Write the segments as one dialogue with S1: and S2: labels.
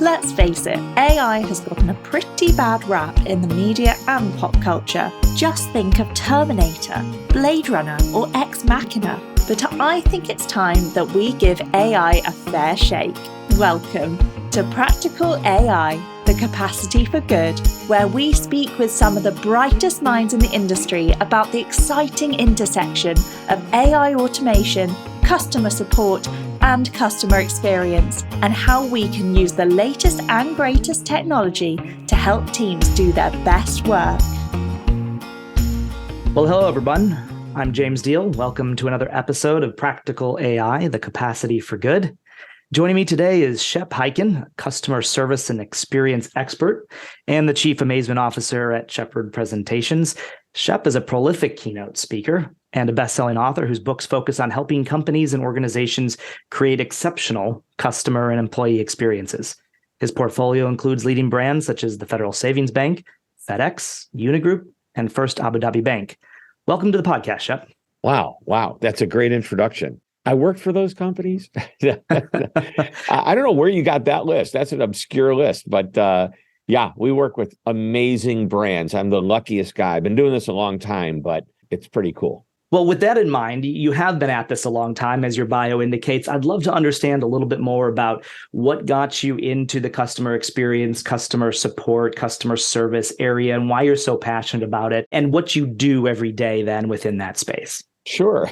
S1: Let's face it, AI has gotten a pretty bad rap in the media and pop culture. Just think of Terminator, Blade Runner, or Ex Machina. But I think it's time that we give AI a fair shake. Welcome to Practical AI, the Capacity for Good, where we speak with some of the brightest minds in the industry about the exciting intersection of AI automation, customer support, and customer experience, and how we can use the latest and greatest technology to help teams do their best work.
S2: Well, hello, everyone. I'm James Diel. Welcome to another episode of Practical AI, the Capacity for Good. Joining me today is Shep Hyken, customer service and experience expert and the chief amazement officer at Shepard Presentations. Shep is a prolific keynote speaker and a best-selling author whose books focus on helping companies and organizations create exceptional customer and employee experiences. His portfolio includes leading brands such as the Federal Savings Bank, FedEx, Unigroup, and First Abu Dhabi Bank. Welcome to the podcast, Shep.
S3: Wow. That's a great introduction. I worked for those companies. I don't know where you got that list. That's an obscure list, but yeah, we work with amazing brands. I'm the luckiest guy. I've been doing this a long time, but it's pretty cool.
S2: Well, with that in mind, you have been at this a long time, as your bio indicates. I'd love to understand a little bit more about what got you into the customer experience, customer support, customer service area, and why you're so passionate about it, and what you do every day then within that space.
S3: Sure.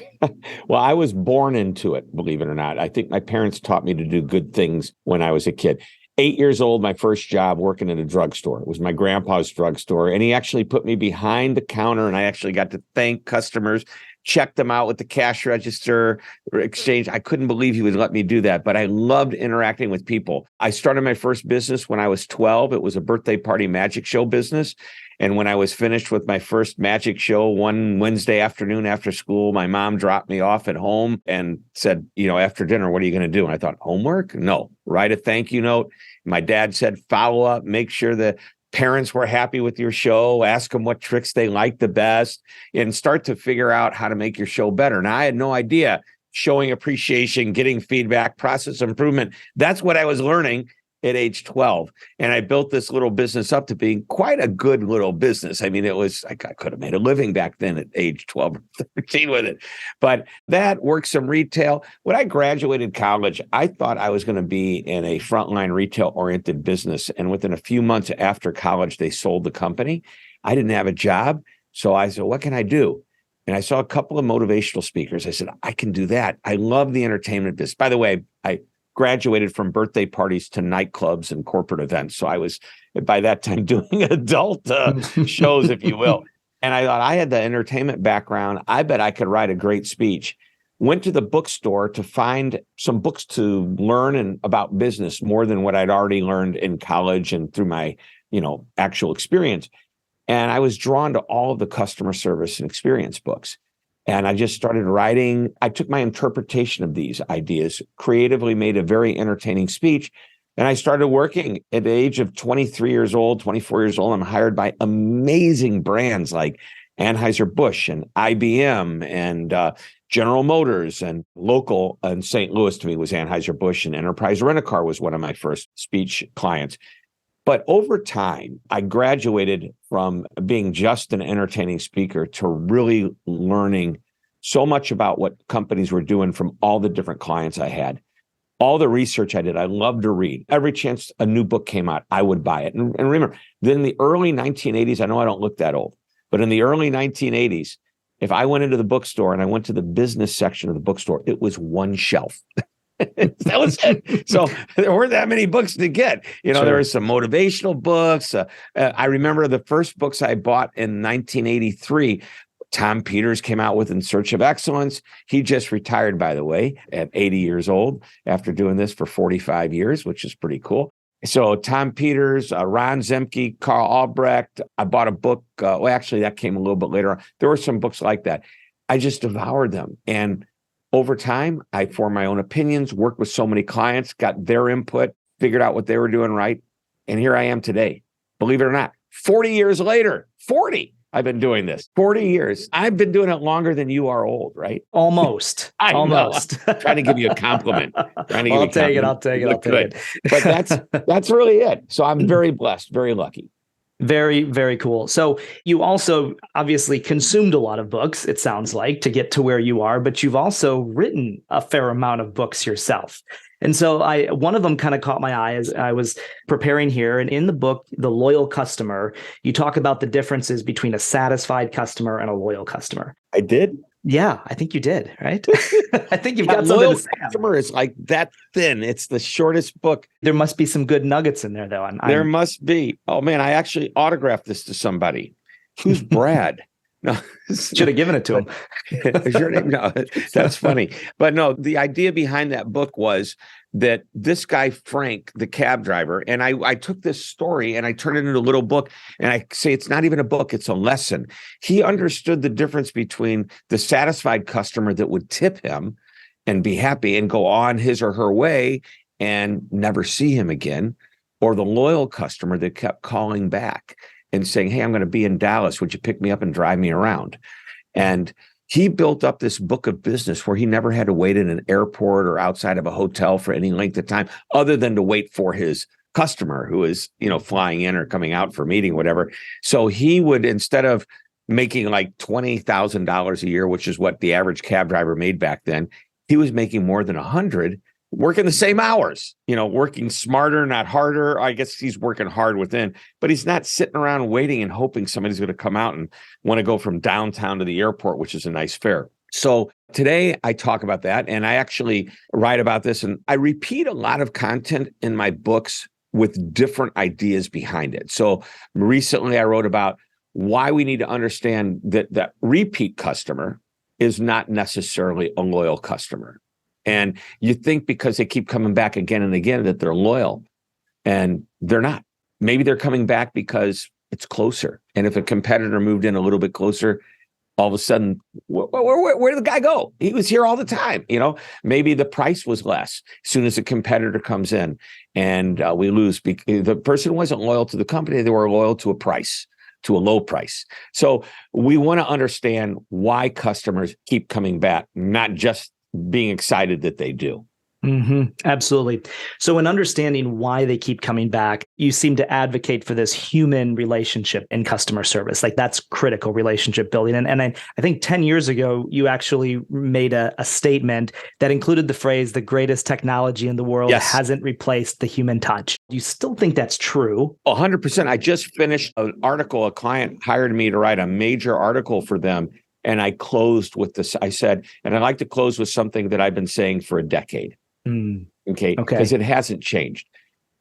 S3: Well, I was born into it, believe it or not. I think my parents taught me to do good things when I was a kid. 8 years old, my first job working in a drugstore. It was my grandpa's drugstore. And he actually put me behind the counter and I actually got to thank customers, check them out with the cash register, exchange. I couldn't believe he would let me do that, but I loved interacting with people. I started my first business when I was 12. It was a birthday party magic show business. And when I was finished with my first magic show one Wednesday afternoon after school, my mom dropped me off at home and said, after dinner, what are you going to do? And I thought, homework? No, write a thank you note. My dad said, follow up, make sure the parents were happy with your show, ask them what tricks they liked the best, and start to figure out how to make your show better. Now, I had no idea showing appreciation, getting feedback, process improvement. That's what I was learning at age 12. And I built this little business up to being quite a good little business. I mean, I could have made a living back then at age 12 or 13 with it. But that worked some retail. When I graduated college, I thought I was going to be in a frontline retail-oriented business. And within a few months after college, they sold the company. I didn't have a job. So I said, what can I do? And I saw a couple of motivational speakers. I said, I can do that. I love the entertainment business. By the way, I graduated from birthday parties to nightclubs and corporate events. So I was, by that time, doing adult shows, if you will. And I thought I had the entertainment background. I bet I could write a great speech. Went to the bookstore to find some books to learn about business more than what I'd already learned in college and through my, actual experience. And I was drawn to all of the customer service and experience books. And I just started writing. I took my interpretation of these ideas, creatively made a very entertaining speech. And I started working at the age of 23 years old, 24 years old. I'm hired by amazing brands like Anheuser-Busch and IBM and General Motors, and local in St. Louis to me was Anheuser-Busch, and Enterprise Rent-A-Car was one of my first speech clients. But over time, I graduated from being just an entertaining speaker to really learning so much about what companies were doing from all the different clients I had. All the research I did, I loved to read. Every chance a new book came out, I would buy it. And remember, then in the early 1980s, I know I don't look that old, but in the early 1980s, if I went into the bookstore and I went to the business section of the bookstore, it was one shelf. That was it. So there weren't that many books to get. Sure. There were some motivational books. I remember the first books I bought in 1983. Tom Peters came out with In Search of Excellence. He just retired, by the way, at 80 years old after doing this for 45 years, which is pretty cool. So Tom Peters, Ron Zemke, Carl Albrecht. I bought a book. Actually, that came a little bit later on. There were some books like that. I just devoured them. And over time, I formed my own opinions, worked with so many clients, got their input, figured out what they were doing right. And here I am today. Believe it or not, 40 years later, 40. I've been doing this. 40 years. I've been doing it longer than you are old, right?
S2: Almost.
S3: I
S2: Almost.
S3: know. I'm trying to give you a compliment.
S2: I'll take it. I'll take it.
S3: But that's really it. So I'm very blessed, very lucky.
S2: Very, very cool. So you also obviously consumed a lot of books, it sounds like, to get to where you are, but you've also written a fair amount of books yourself. And so one of them kind of caught my eye as I was preparing here. And in the book, The Loyal Customer, you talk about the differences between a satisfied customer and a loyal customer.
S3: I did?
S2: Yeah, I think you did, right? I think you've got
S3: something
S2: loyal
S3: to say. Customer is like that thin. It's the shortest book.
S2: There must be some good nuggets in there, though.
S3: There must be. Oh, man, I actually autographed this to somebody. Who's Brad? No,
S2: should have given it to him.
S3: Is your name? No, that's funny. But no, the idea behind that book was that this guy, Frank, the cab driver, and I took this story and I turned it into a little book, and I say it's not even a book, it's a lesson. He understood the difference between the satisfied customer that would tip him and be happy and go on his or her way and never see him again, or the loyal customer that kept calling back and saying, hey, I'm going to be in Dallas. Would you pick me up and drive me around? And he built up this book of business where he never had to wait in an airport or outside of a hotel for any length of time other than to wait for his customer who is, flying in or coming out for a meeting, whatever. So he would, instead of making like $20,000 a year, which is what the average cab driver made back then, he was making more than 100, working the same hours, working smarter, not harder. I guess he's working hard within, but he's not sitting around waiting and hoping somebody's going to come out and want to go from downtown to the airport, which is a nice fare. So today I talk about that, and I actually write about this, and I repeat a lot of content in my books with different ideas behind it. So recently I wrote about why we need to understand that repeat customer is not necessarily a loyal customer. And you think because they keep coming back again and again that they're loyal, and they're not. Maybe they're coming back because it's closer. And if a competitor moved in a little bit closer, all of a sudden, where did the guy go? He was here all the time. Maybe the price was less as soon as a competitor comes in, and we lose because the person wasn't loyal to the company. They were loyal to a price, to a low price. So we want to understand why customers keep coming back, not just being excited that they do.
S2: Mm-hmm. Absolutely. So in understanding why they keep coming back, you seem to advocate for this human relationship in customer service. Like that's critical relationship building. And I think 10 years ago, you actually made a statement that included the phrase, the greatest technology in the world hasn't replaced the human touch. Do you still think that's true?
S3: 100%. I just finished an article. A client hired me to write a major article for them. And I closed with this. I said, and I like to close with something that I've been saying for a decade. Okay. Because it hasn't changed.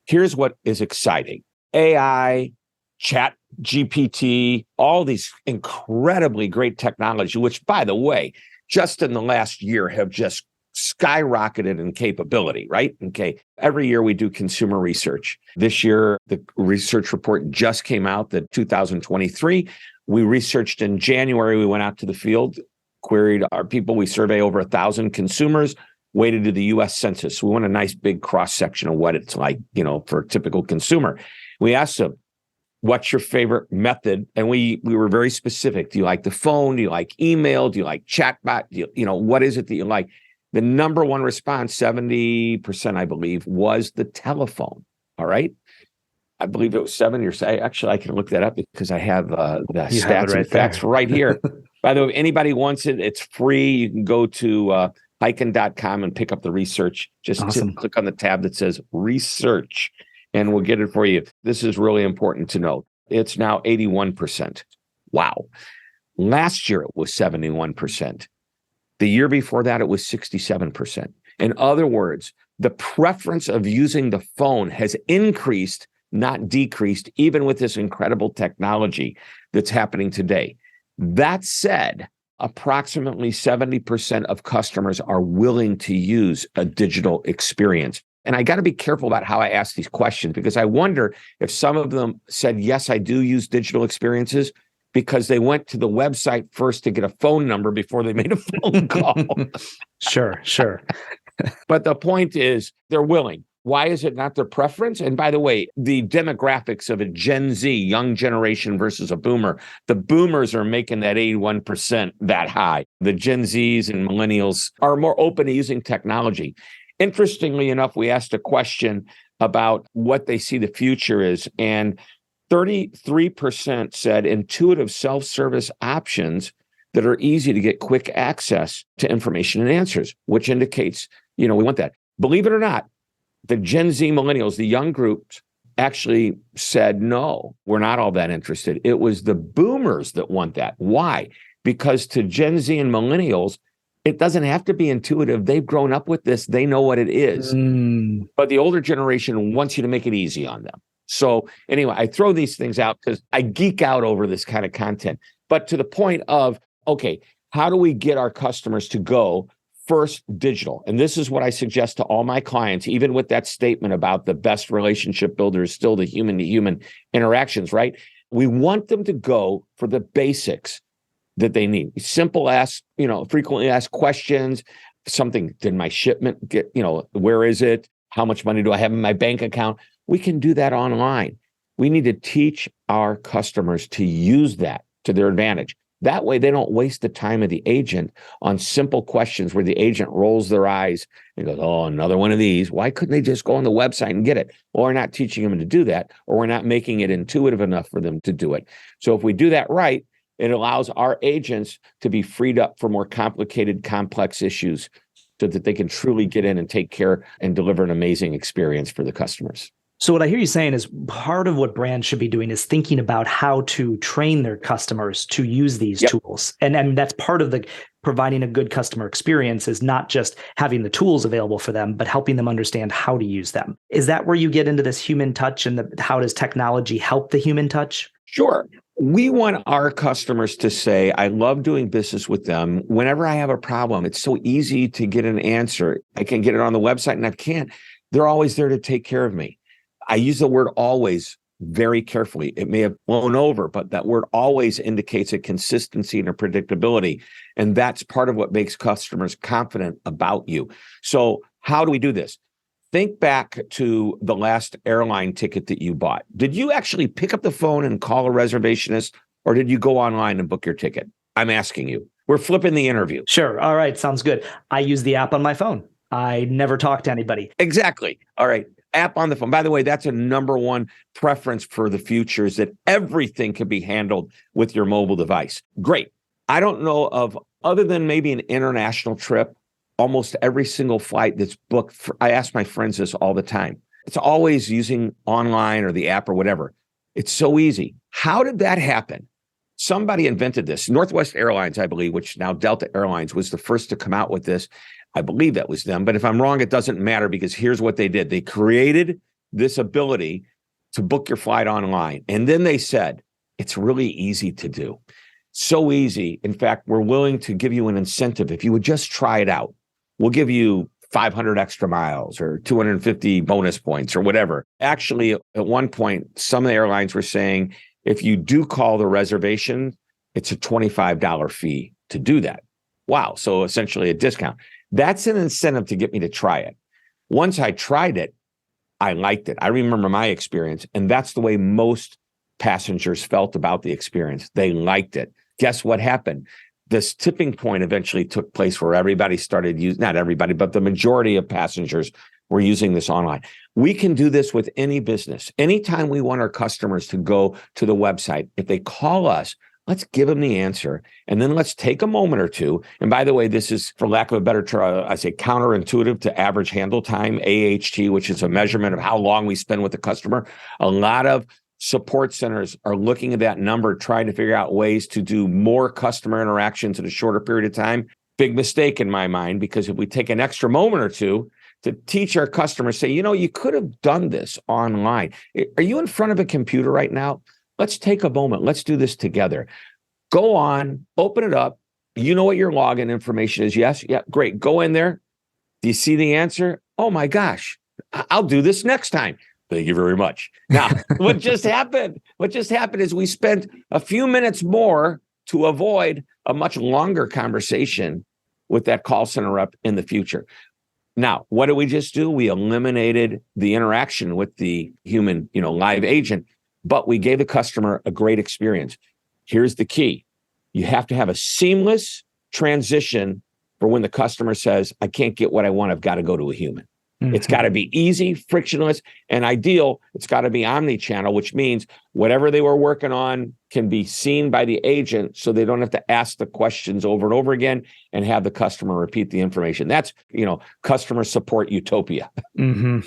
S3: Here's what is exciting. AI, Chat GPT, all these incredibly great technology, which, by the way, just in the last year have just skyrocketed in capability, right? Okay. Every year we do consumer research. This year, the research report just came out that 2023, we researched in January. We went out to the field, queried our people. We survey over 1,000 consumers, waited to the U.S. Census. We want a nice big cross section of what it's like, for a typical consumer. We asked them, what's your favorite method? And we were very specific. Do you like the phone? Do you like email? Do you like chatbot? What is it that you like? The number one response, 70%, I believe, was the telephone. All right. I believe it was 7 years. Actually, I can look that up because I have the stats and facts right here. By the way, if anybody wants it, it's free. You can go to Hyken.com and pick up the research. Just click on the tab that says research, and we'll get it for you. This is really important to note. It's now 81%. Wow. Last year, it was 71%. The year before that, it was 67%. In other words, the preference of using the phone has increased, not decreased, even with this incredible technology that's happening today. That said, approximately 70% of customers are willing to use a digital experience. And I got to be careful about how I ask these questions, because I wonder if some of them said, yes, I do use digital experiences, because they went to the website first to get a phone number before they made a phone call.
S2: Sure.
S3: But the point is, they're willing. Why is it not their preference? And by the way, the demographics of a Gen Z, young generation versus a boomer, the boomers are making that 81% that high. The Gen Zs and millennials are more open to using technology. Interestingly enough, we asked a question about what they see the future is, and 33% said intuitive self-service options that are easy to get quick access to information and answers, which indicates, we want that. Believe it or not, the Gen Z millennials, the young groups, actually said, no, we're not all that interested. It was the boomers that want that. Why? Because to Gen Z and millennials, it doesn't have to be intuitive. They've grown up with this. They know what it is. But the older generation wants you to make it easy on them. So anyway, I throw these things out because I geek out over this kind of content. But to the point of, okay, how do we get our customers to go first digital? And this is what I suggest to all my clients, even with that statement about the best relationship builder is still the human-to-human interactions, right? We want them to go for the basics that they need. Simple frequently asked questions, something, did my shipment get, where is it? How much money do I have in my bank account? We can do that online. We need to teach our customers to use that to their advantage. That way, they don't waste the time of the agent on simple questions where the agent rolls their eyes and goes, oh, another one of these. Why couldn't they just go on the website and get it? Well, we're not teaching them to do that, or we're not making it intuitive enough for them to do it. So if we do that right, it allows our agents to be freed up for more complicated, complex issues so that they can truly get in and take care and deliver an amazing experience for the customers.
S2: So what I hear you saying is part of what brands should be doing is thinking about how to train their customers to use these tools. And that's part of the providing a good customer experience is not just having the tools available for them, but helping them understand how to use them. Is that where you get into this human touch and how does technology help the human touch?
S3: Sure. We want our customers to say, I love doing business with them. Whenever I have a problem, it's so easy to get an answer. I can get it on the website and I can't. They're always there to take care of me. I use the word always very carefully. It may have blown over, but that word always indicates a consistency and a predictability. And that's part of what makes customers confident about you. So how do we do this? Think back to the last airline ticket that you bought. Did you actually pick up the phone and call a reservationist, or did you go online and book your ticket? I'm asking you. We're flipping the interview.
S2: Sure. All right. Sounds good. I use the app on my phone. I never talk to anybody.
S3: Exactly. All right. App on the phone. By the way, that's a number one preference for the future is that everything can be handled with your mobile device. Great. I don't know of, other than maybe an international trip, almost every single flight that's booked. I ask my friends this all the time. It's always using online or the app or whatever. It's so easy. How did that happen? Somebody invented this. Northwest Airlines, I believe, which now Delta Airlines, was the first to come out with this. I believe that was them. But if I'm wrong, it doesn't matter because here's what they did. They created this ability to book your flight online. And then they said, it's really easy to do. So easy. In fact, we're willing to give you an incentive. If you would just try it out, we'll give you 500 extra miles or 250 bonus points or whatever. Actually, at one point, some of the airlines were saying, if you do call the reservation, it's a $25 fee to do that. Wow. So essentially a discount. That's an incentive to get me to try it. Once I tried it, I liked it. I remember my experience, and that's the way most passengers felt about the experience. They liked it. Guess what happened? This tipping point eventually took place where everybody started using, not everybody, but the majority of passengers were using this online. We can do this with any business. Anytime we want our customers to go to the website, if they call us, let's give them the answer, and then let's take a moment or two. And by the way, this is, for lack of a better term, I say counterintuitive to average handle time, AHT, which is a measurement of how long we spend with the customer. A lot of support centers are looking at that number, trying to figure out ways to do more customer interactions in a shorter period of time. Big mistake in my mind, because if we take an extra moment or two to teach our customers, say, you could have done this online. Are you in front of a computer right now? Let's take a moment. Let's do this together. Go on, open it up. You know what your login information is. Yes. Yeah. Great. Go in there. Do you see the answer? Oh my gosh. I'll do this next time. Thank you very much. Now, what just happened? What just happened is we spent a few minutes more to avoid a much longer conversation with that call center rep in the future. Now, what did we just do? We eliminated the interaction with the human, live agent, but we gave the customer a great experience. Here's the key. You have to have a seamless transition for when the customer says, I can't get what I want, I've got to go to a human. Mm-hmm. It's got to be easy, frictionless, and ideal. It's got to be omni-channel, which means whatever they were working on can be seen by the agent so they don't have to ask the questions over and over again and have the customer repeat the information. That's, customer support utopia.
S2: Mm-hmm.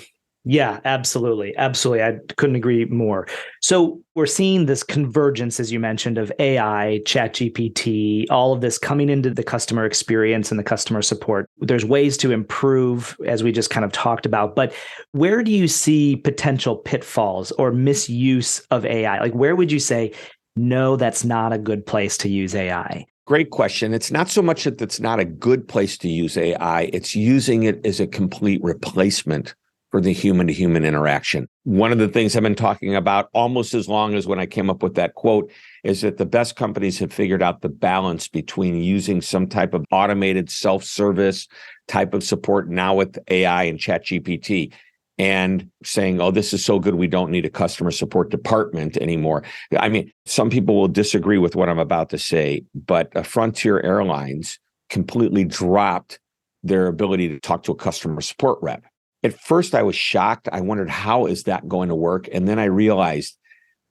S2: Yeah, absolutely. Absolutely. I couldn't agree more. So we're seeing this convergence, as you mentioned, of AI, ChatGPT, all of this coming into the customer experience and the customer support. There's ways to improve, as we just kind of talked about, but where do you see potential pitfalls or misuse of AI? Like, where would you say, no, that's not a good place to use AI?
S3: Great question. It's not so much that it's not a good place to use AI, it's using it as a complete replacement for the human-to-human interaction. One of the things I've been talking about almost as long as when I came up with that quote is that the best companies have figured out the balance between using some type of automated self-service type of support now with AI and ChatGPT and saying, oh, this is so good, we don't need a customer support department anymore. I mean, some people will disagree with what I'm about to say, but Frontier Airlines completely dropped their ability to talk to a customer support rep. At first, I was shocked. I wondered, how is that going to work? And then I realized,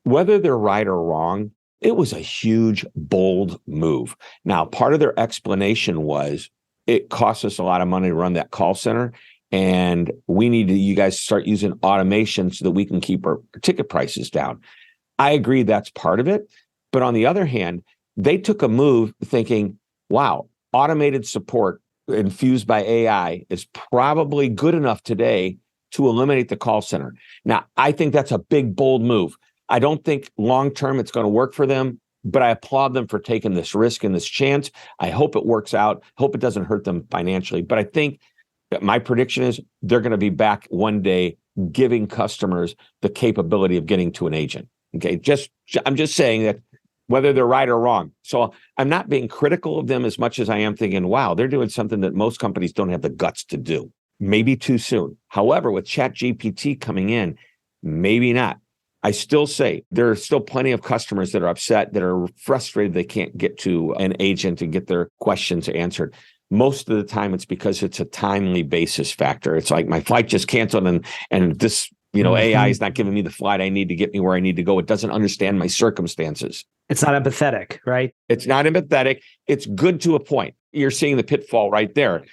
S3: whether they're right or wrong, it was a huge, bold move. Now, part of their explanation was it costs us a lot of money to run that call center, and we need you guys start using automation so that we can keep our ticket prices down. I agree that's part of it. But on the other hand, they took a move thinking, wow, automated support infused by AI is probably good enough today to eliminate the call center. Now, I think that's a big, bold move. I don't think long-term it's going to work for them, but I applaud them for taking this risk and this chance. I hope it works out. Hope it doesn't hurt them financially. But I think that my prediction is they're going to be back one day giving customers the capability of getting to an agent. Okay, I'm just saying that whether they're right or wrong. So I'm not being critical of them as much as I am thinking, wow, they're doing something that most companies don't have the guts to do. Maybe too soon. However, with ChatGPT coming in, maybe not. I still say there are still plenty of customers that are upset, that are frustrated they can't get to an agent and get their questions answered. Most of the time, it's because it's a timely basis factor. It's like my flight just canceled and this AI is not giving me the flight I need to get me where I need to go. It doesn't understand my circumstances.
S2: It's not empathetic, right?
S3: It's not empathetic. It's good to a point. You're seeing the pitfall right there.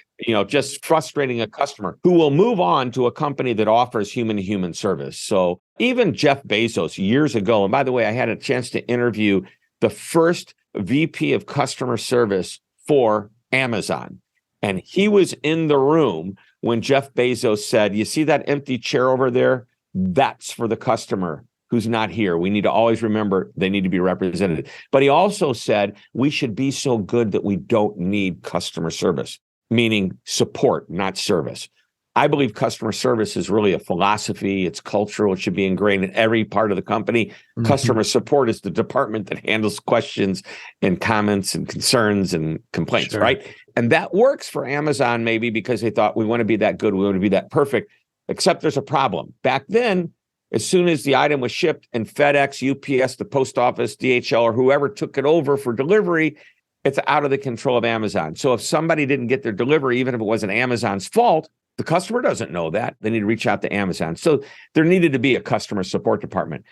S3: Just frustrating a customer who will move on to a company that offers human-to-human service. So even Jeff Bezos years ago, and by the way, I had a chance to interview the first VP of customer service for Amazon. And he was in the room when Jeff Bezos said, you see that empty chair over there? That's for the customer who's not here. We need to always remember they need to be represented. But he also said we should be so good that we don't need customer service, meaning support, not service. I believe customer service is really a philosophy. It's cultural. It should be ingrained in every part of the company. Mm-hmm. Customer support is the department that handles questions and comments and concerns and complaints, sure. Right? And that works for Amazon maybe because they thought we want to be that good. We want to be that perfect, except there's a problem. Back then, as soon as the item was shipped and FedEx, UPS, the post office, DHL, or whoever took it over for delivery, it's out of the control of Amazon. So if somebody didn't get their delivery, even if it wasn't Amazon's fault, the customer doesn't know that. They need to reach out to Amazon. So there needed to be a customer support department.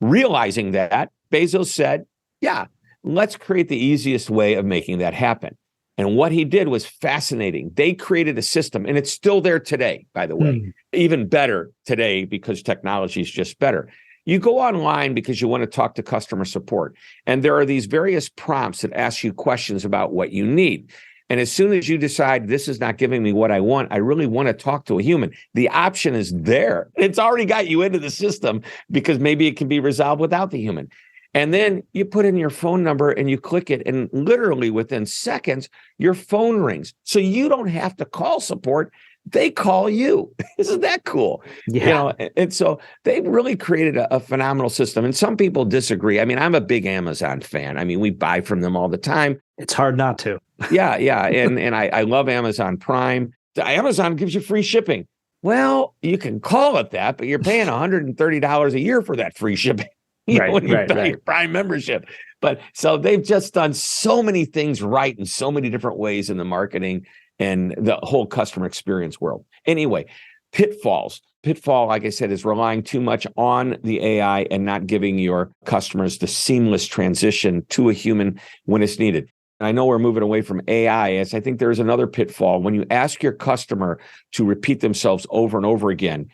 S3: Realizing that, Bezos said, yeah, let's create the easiest way of making that happen. And what he did was fascinating. They created a system, and it's still there today, by the way, even better today because technology is just better. You go online because you want to talk to customer support, and there are these various prompts that ask you questions about what you need. And as soon as you decide this is not giving me what I want, I really want to talk to a human, the option is there. It's already got you into the system because maybe it can be resolved without the human. And then you put in your phone number and you click it, and literally within seconds, your phone rings. So you don't have to call support. They call you. Isn't that cool?
S2: Yeah.
S3: And so they really created a phenomenal system. And some people disagree. I mean, I'm a big Amazon fan. I mean, we buy from them all the time.
S2: It's hard not to.
S3: Yeah. And I love Amazon Prime. Amazon gives you free shipping. Well, you can call it that, but you're paying $130 a year for that free shipping. When you buy your Prime membership. But so they've just done so many things right in so many different ways in the marketing and the whole customer experience world. Anyway, pitfalls. Pitfall, like I said, is relying too much on the AI and not giving your customers the seamless transition to a human when it's needed. I know we're moving away from AI, as I think there's another pitfall. When you ask your customer to repeat themselves over and over again,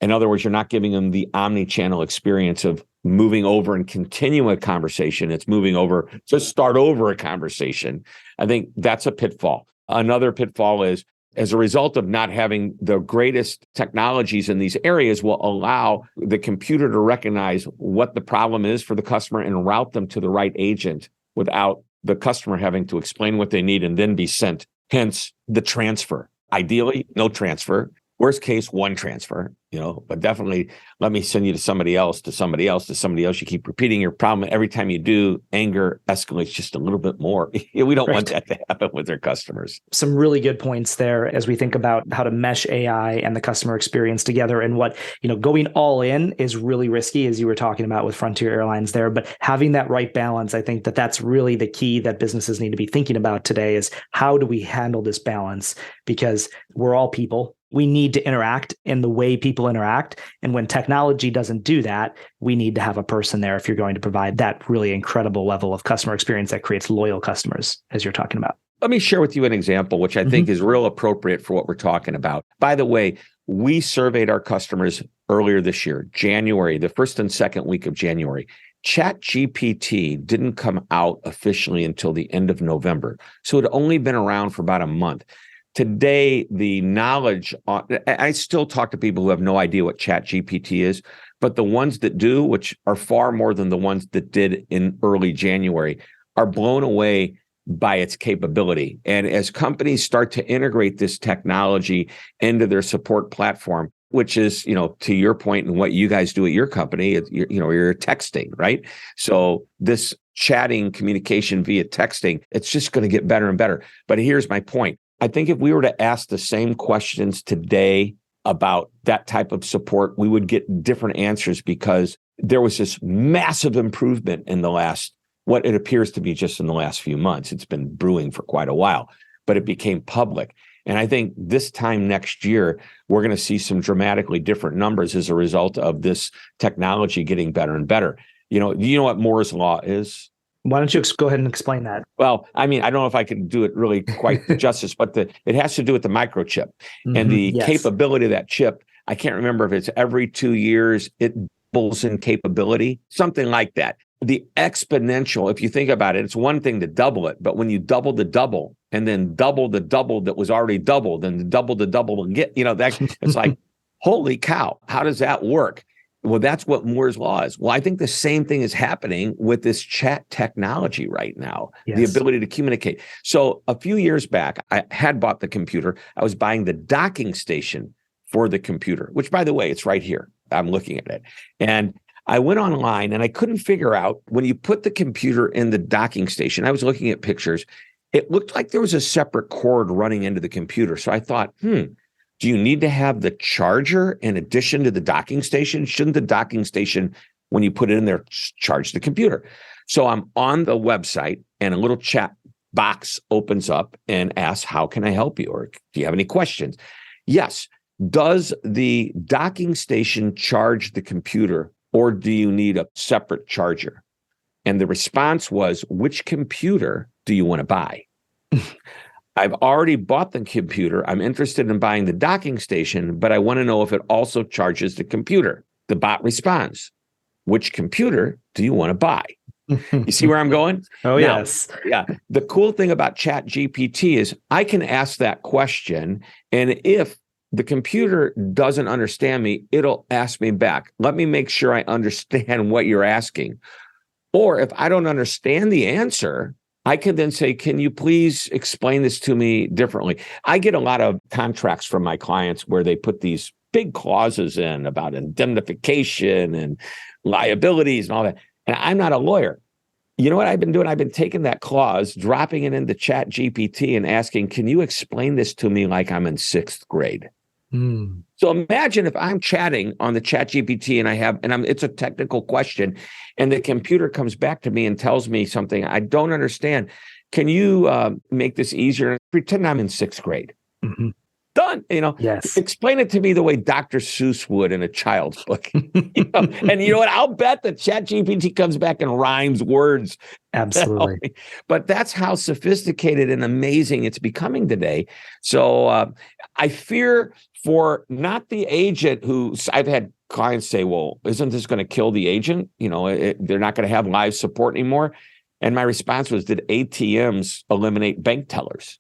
S3: in other words, you're not giving them the omni-channel experience of moving over and continuing a conversation. It's moving over to start over a conversation. I think that's a pitfall. Another pitfall is, as a result of not having the greatest technologies in these areas, will allow the computer to recognize what the problem is for the customer and route them to the right agent without the customer having to explain what they need and then be sent. Hence the transfer. Ideally, no transfer. Worst case, one transfer, but definitely let me send you to somebody else, to somebody else, to somebody else. You keep repeating your problem. Every time you do, anger escalates just a little bit more. We don't want that to happen with their customers.
S2: Some really good points there as we think about how to mesh AI and the customer experience together, and what, going all in is really risky, as you were talking about with Frontier Airlines there. But having that right balance, I think that's really the key that businesses need to be thinking about today, is how do we handle this balance? Because we're all people. We need to interact in the way people interact. And when technology doesn't do that, we need to have a person there if you're going to provide that really incredible level of customer experience that creates loyal customers, as you're talking about.
S3: Let me share with you an example, which I think is real appropriate for what we're talking about. By the way, we surveyed our customers earlier this year, January, the first and second week of January. ChatGPT didn't come out officially until the end of November. So it had only been around for about a month. Today, the knowledge, I still talk to people who have no idea what ChatGPT is, but the ones that do, which are far more than the ones that did in early January, are blown away by its capability. And as companies start to integrate this technology into their support platform, which is, to your point and what you guys do at your company, you're texting, right? So this chatting communication via texting, it's just going to get better and better. But here's my point. I think if we were to ask the same questions today about that type of support, we would get different answers, because there was this massive improvement in what it appears to be just in the last few months. It's been brewing for quite a while, but it became public. And I think this time next year, we're going to see some dramatically different numbers as a result of this technology getting better and better. Do you know what Moore's Law is?
S2: Why don't you go ahead and explain that?
S3: Well, I don't know if I can do it really quite justice, but it has to do with the microchip and the capability of that chip. I can't remember if it's every 2 years, it doubles in capability, something like that. The exponential, if you think about it, it's one thing to double it, but when you double the double and then double the double that was already doubled and double the double again, it's like, holy cow, how does that work? Well, that's what Moore's Law is. Well, I think the same thing is happening with this chat technology right now, the ability to communicate. So a few years back, I had bought the computer. I was buying the docking station for the computer, which, by the way, it's right here. I'm looking at it. And I went online and I couldn't figure out, when you put the computer in the docking station, I was looking at pictures, it looked like there was a separate cord running into the computer. So I thought, do you need to have the charger in addition to the docking station? Shouldn't the docking station, when you put it in there, charge the computer? So I'm on the website and a little chat box opens up and asks, how can I help you? Or do you have any questions? Yes. Does the docking station charge the computer, or do you need a separate charger? And the response was, which computer do you want to buy? I've already bought the computer. I'm interested in buying the docking station, but I want to know if it also charges the computer. The bot responds, which computer do you want to buy? You see where I'm going?
S2: Oh, now, yes.
S3: Yeah. The cool thing about ChatGPT is I can ask that question, and if the computer doesn't understand me, it'll ask me back. Let me make sure I understand what you're asking. Or if I don't understand the answer, I can then say, can you please explain this to me differently? I get a lot of contracts from my clients where they put these big clauses in about indemnification and liabilities and all that. And I'm not a lawyer. You know what I've been doing? I've been taking that clause, dropping it into Chat GPT and asking, can you explain this to me like I'm in sixth grade? So imagine if I'm chatting on the Chat GPT and it's a technical question and the computer comes back to me and tells me something I don't understand. Can you make this easier? Pretend I'm in sixth grade.
S2: Mm-hmm.
S3: Done.
S2: Yes.
S3: Explain it to me the way Dr. Seuss would in a child's book. And you know what? I'll bet that ChatGPT comes back and rhymes words.
S2: Absolutely.
S3: But that's how sophisticated and amazing it's becoming today. So I fear for not the agent I've had clients say, well, isn't this going to kill the agent? They're not going to have live support anymore. And my response was, did ATMs eliminate bank tellers?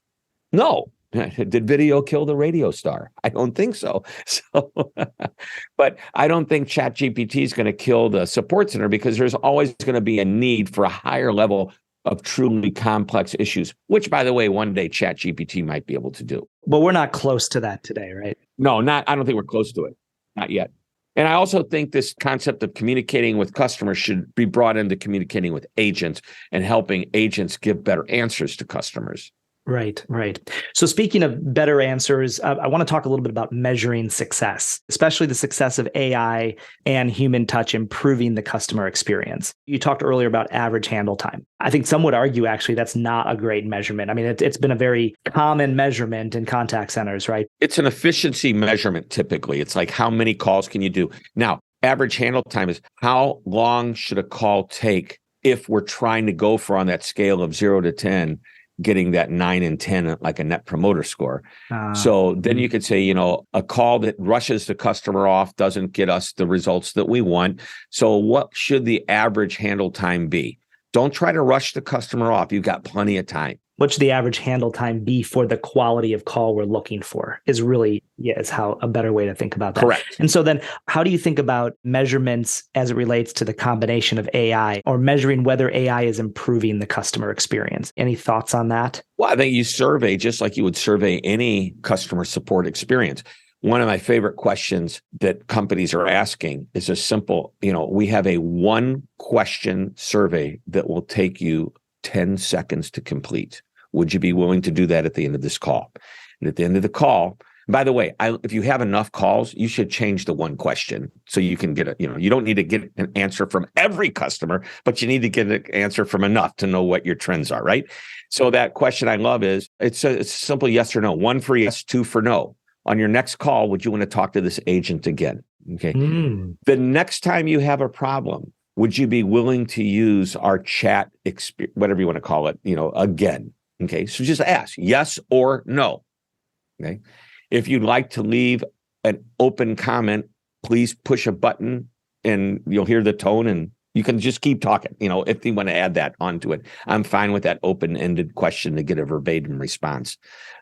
S3: No. Did video kill the radio star? I don't think so. But I don't think ChatGPT is going to kill the support center because there's always going to be a need for a higher level of truly complex issues, which, by the way, one day ChatGPT might be able to do.
S2: But we're not close to that today, right?
S3: No, I don't think we're close to it. Not yet. And I also think this concept of communicating with customers should be brought into communicating with agents and helping agents give better answers to customers.
S2: Right. So speaking of better answers, I want to talk a little bit about measuring success, especially the success of AI and human touch improving the customer experience. You talked earlier about average handle time. I think some would argue, actually, that's not a great measurement. I mean, it's been a very common measurement in contact centers, right?
S3: It's an efficiency measurement, typically. It's like, how many calls can you do? Now, average handle time is how long should a call take if we're trying to go for, on that scale of 0 to 10, getting that 9 and 10, like a net promoter score. So then you could say, a call that rushes the customer off doesn't get us the results that we want. So what should the average handle time be? Don't try to rush the customer off. You've got plenty of time.
S2: What should the average handle time be for the quality of call we're looking for is how a better way to think about that.
S3: Correct.
S2: And so then how do you think about measurements as it relates to the combination of AI or measuring whether AI is improving the customer experience? Any thoughts on that?
S3: Well, I think you survey just like you would survey any customer support experience. One of my favorite questions that companies are asking is a simple, we have a 1-question survey that will take you 10 seconds to complete. Would you be willing to do that at the end of this call? And at the end of the call, by the way, if you have enough calls, you should change the 1 question so you can get you don't need to get an answer from every customer, but you need to get an answer from enough to know what your trends are, right? So that question I love is, it's a simple yes or no. 1 for yes, 2 for no. On your next call, would you want to talk to this agent again? Okay. The next time you have a problem, would you be willing to use our chat whatever you want to call it, again? Okay. So just ask yes or no. Okay. If you'd like to leave an open comment, please push a button and you'll hear the tone and you can just keep talking. If you want to add that onto it, I'm fine with that open-ended question to get a verbatim response.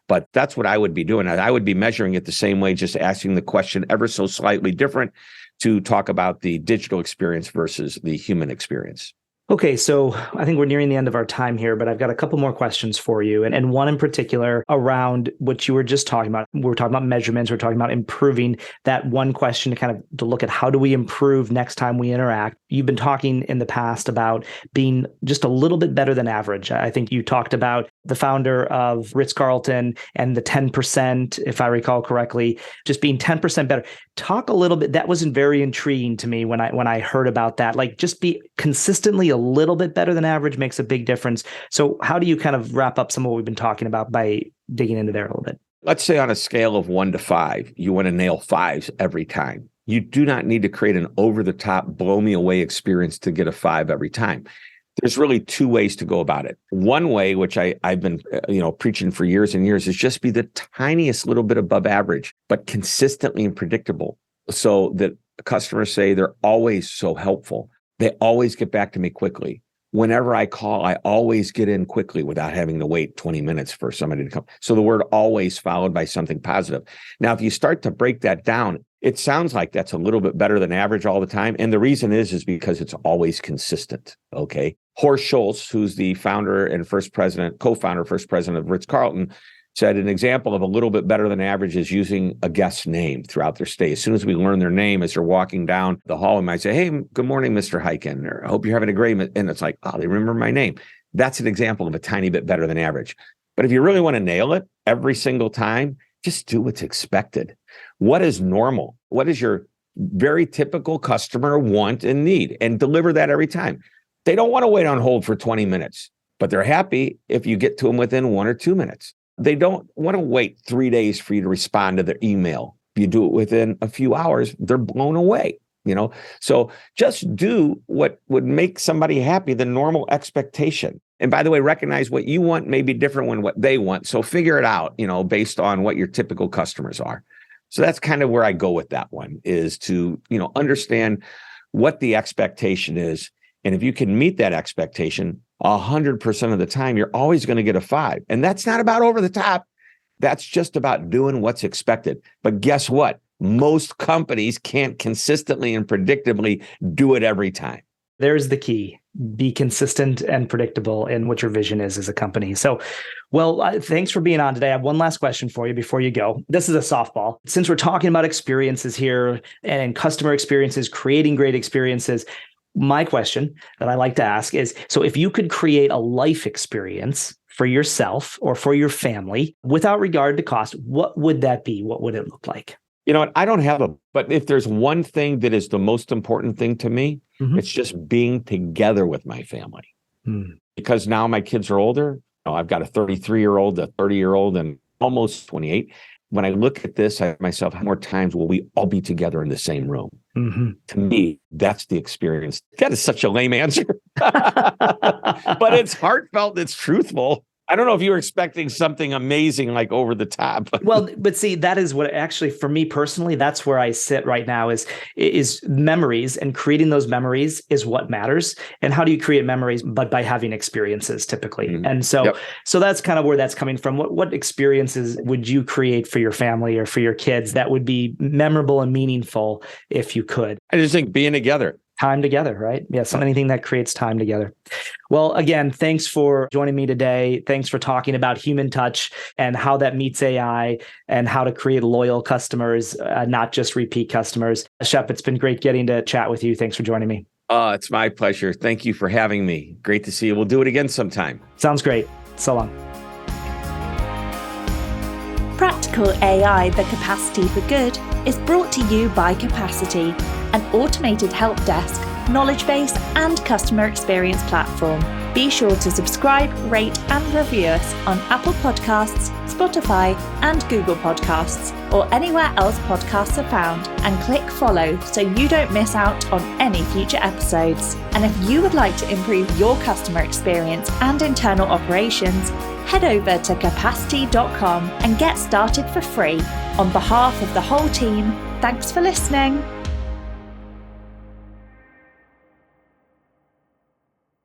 S3: But that's what I would be doing. I would be measuring it the same way, just asking the question ever so slightly different to talk about the digital experience versus the human experience.
S2: Okay, so I think we're nearing the end of our time here, but I've got a couple more questions for you. And one in particular around what you were just talking about. We're talking about measurements. We're talking about improving that 1 question to look at how do we improve next time we interact. You've been talking in the past about being just a little bit better than average. I think you talked about the founder of Ritz-Carlton and the 10%, if I recall correctly, just being 10% better. Talk a little bit. That wasn't very intriguing to me when I heard about that. Like, just be consistently a little bit better than average makes a big difference. So how do you kind of wrap up some of what we've been talking about by digging into there a little bit?
S3: Let's say on a scale of 1 to 5, you want to nail 5s every time. You do not need to create an over-the-top, blow-me-away experience to get a 5 every time. There's really 2 ways to go about it. One way, which I've been preaching for years and years, is just be the tiniest little bit above average, but consistently and predictable, so that customers say they're always so helpful. They always get back to me quickly. Whenever I call, I always get in quickly without having to wait 20 minutes for somebody to come. So the word always followed by something positive. Now, if you start to break that down, it sounds like that's a little bit better than average all the time. And the reason is because it's always consistent. Okay. Horst Schulze, who's the founder and co-founder, first president of Ritz-Carlton, said an example of a little bit better than average is using a guest's name throughout their stay. As soon as we learn their name as they're walking down the hall, we might say, hey, good morning, Mr. Hyken, or I hope you're having a great, and it's like, oh, they remember my name. That's an example of a tiny bit better than average. But if you really want to nail it every single time, just do what's expected. What is normal? What is your very typical customer want and need? And deliver that every time. They don't want to wait on hold for 20 minutes, but they're happy if you get to them within 1 or 2 minutes. They don't want to wait 3 days for you to respond to their email. If you do it within a few hours, they're blown away. So just do what would make somebody happy, the normal expectation. And by the way, recognize what you want may be different than what they want. So figure it out, based on what your typical customers are. So that's kind of where I go with that one, is to, understand what the expectation is. And if you can meet that expectation 100% of the time, you're always going to get a 5. And that's not about over the top. That's just about doing what's expected. But guess what? Most companies can't consistently and predictably do it every time.
S2: There's the key. Be consistent and predictable in what your vision is as a company. So, thanks for being on today. I have one last question for you before you go. This is a softball. Since we're talking about experiences here and customer experiences, creating great experiences, my question that I like to ask is, so if you could create a life experience for yourself or for your family without regard to cost, what would that be? What would it look like?
S3: You know what? I don't have but if there's one thing that is the most important thing to me, it's just being together with my family. Because now my kids are older. I've got a 33-year-old, a 30-year-old, and almost 28. When I look at this, I ask myself, how more times will we all be together in the same room? To me, that's the experience. That is such a lame answer, but it's heartfelt. It's truthful. I don't know if you were expecting something amazing like over the top.
S2: Well, but see, that is what actually, for me personally, that's where I sit right now is memories, and creating those memories is what matters. And how do you create memories? But by having experiences typically. And so, so that's kind of where that's coming from. What experiences would you create for your family or for your kids that would be memorable and meaningful if you could?
S3: I just think being together.
S2: Time together, right? Yeah, anything that creates time together. Well, again, thanks for joining me today. Thanks for talking about human touch and how that meets AI and how to create loyal customers, not just repeat customers. Shep, it's been great getting to chat with you. Thanks for joining me.
S3: It's my pleasure. Thank you for having me. Great to see you. We'll do it again sometime.
S2: Sounds great. So long.
S1: Practical AI, the capacity for good, is brought to you by Capacity, an automated help desk, knowledge base, and customer experience platform. Be sure to subscribe, rate, and review us on Apple Podcasts, Spotify, and Google Podcasts, or anywhere else podcasts are found, and click follow so you don't miss out on any future episodes. And if you would like to improve your customer experience and internal operations, head over to capacity.com and get started for free. On behalf of the whole team, thanks for listening.